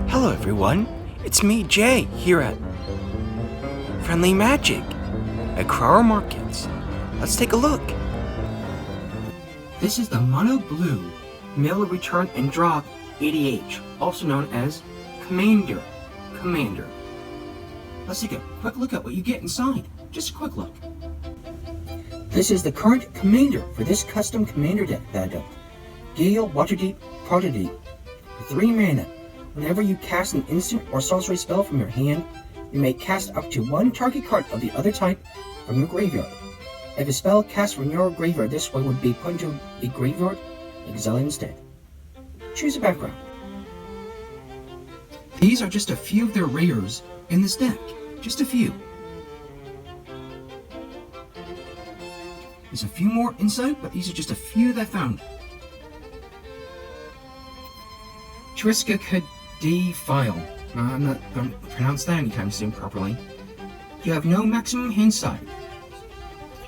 Hello everyone, it's me Jay here at Friendly Magic at Crower Markets. Let's take a look. This is the Mono Blue Mail Return and Draw ADH, also known as Commander. Let's take a quick look at what you get inside. Just a quick look. This is the current Commander for this custom Commander deck that I built. Gale, Waterdeep, Protodeep. For 3 mana, whenever you cast an instant or sorcery spell from your hand, you may cast up to 1 target card of the other type from your graveyard. If a spell cast from your graveyard this way would be put into a graveyard, exile it instead. Choose a background. These are just a few of the rares in this deck. Just a few. There's a few more inside, but these are just a few that I found. Triska File. I'm not going to pronounce that anytime soon properly. You have no maximum hand size.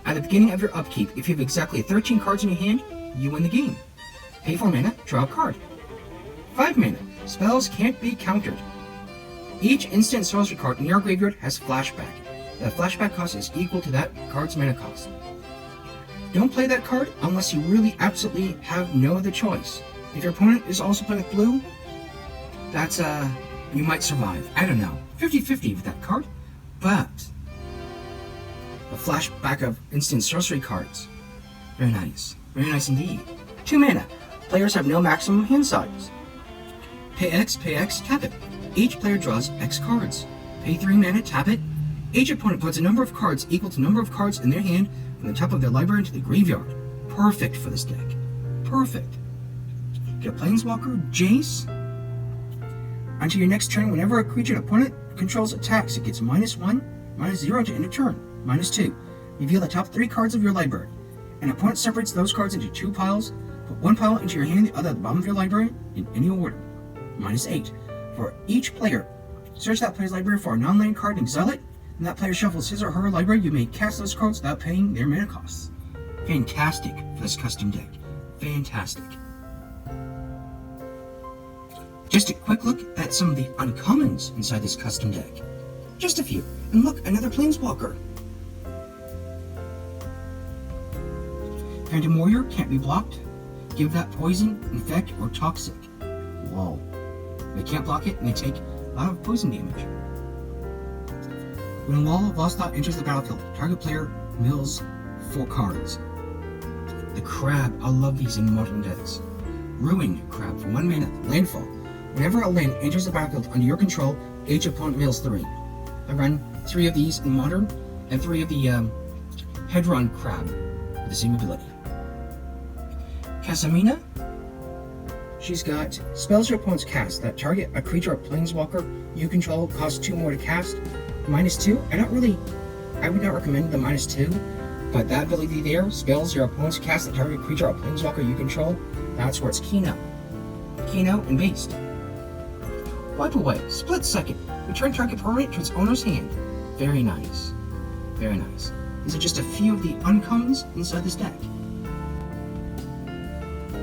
At the beginning of your upkeep, if you have exactly 13 cards in your hand, you win the game. Pay 4 mana, draw a card. 5 mana, spells can't be countered. Each instant sorcery card in your graveyard has flashback. The flashback cost is equal to that card's mana cost. Don't play that card unless you really absolutely have no other choice. If your opponent is also playing with blue, that's you might survive. I don't know, 50-50 with that card, but the flashback of instant sorcery cards, very nice indeed. 2 mana, players have no maximum hand size. Pay X, tap it. Each player draws X cards. Pay 3 mana, tap it. Each opponent puts a number of cards equal to the number of cards in their hand from the top of their library into the graveyard. Perfect for this deck. Perfect. Get a Planeswalker, Jace. Until your next turn, whenever a creature an opponent controls attacks, it gets -1, -0 to end a turn, -2. Reveal the top 3 cards of your library. An opponent separates those cards into 2 piles. Put 1 pile into your hand, the other at the bottom of your library, in any order. -8. For each player, search that player's library for a non-land card and exile it. When that player shuffles his or her library, you may cast those cards without paying their mana costs. Fantastic for this custom deck. Fantastic. Just a quick look at some of the uncommons inside this custom deck. Just a few. And look, another Planeswalker. Phantom Warrior can't be blocked. Give that poison, infect, or toxic. Whoa. They can't block it, and they take a lot of poison damage. When a wall of Lost Thought enters the battlefield, target player mills 4 cards. The Crab, I love these in modern decks. Ruined Crab for 1 mana, landfall. Whenever a land enters the battlefield under your control, each opponent mills 3. I run 3 of these in modern, and 3 of the Hedron Crab with the same ability. Casamina. She's got spells your opponents cast that target a creature or planeswalker you control cost 2 more to cast. -2. I would not recommend the -2, but that ability there, spells your opponents cast that target a creature or planeswalker you control, that's where it's Keynote and based. Wipe away, split second. Return target permanent to its owner's hand. Very nice. Very nice. These are just a few of the uncommons inside this deck.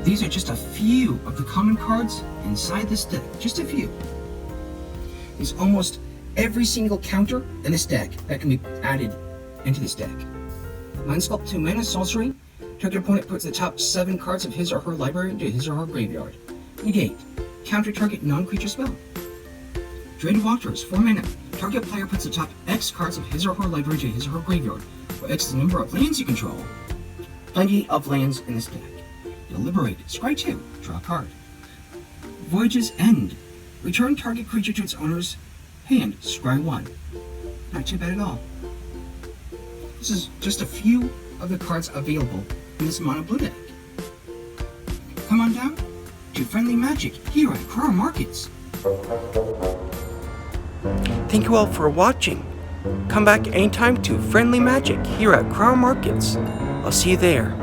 These are just a few of the common cards inside this deck. Just a few. There's almost every single counter in this deck that can be added into this deck. Mind Sculpt 2 mana sorcery. Target opponent puts the top 7 cards of his or her library into his or her graveyard. Negate. Counter target non-creature spell. Dread Waters 4 mana. Target player puts the top X cards of his or her library into his or her graveyard, where X is the number of lands you control. Plenty of lands in this deck. Deliberate. Scry 2. Draw a card. Voyage's End. Return target creature to its owner's hand. Scry 1. Not too bad at all. This is just a few of the cards available in this mono blue deck. Come on down to Friendly Magic here at Crower Markets. Thank you all for watching. Come back anytime to Friendly Magic here at Crower Markets. I'll see you there.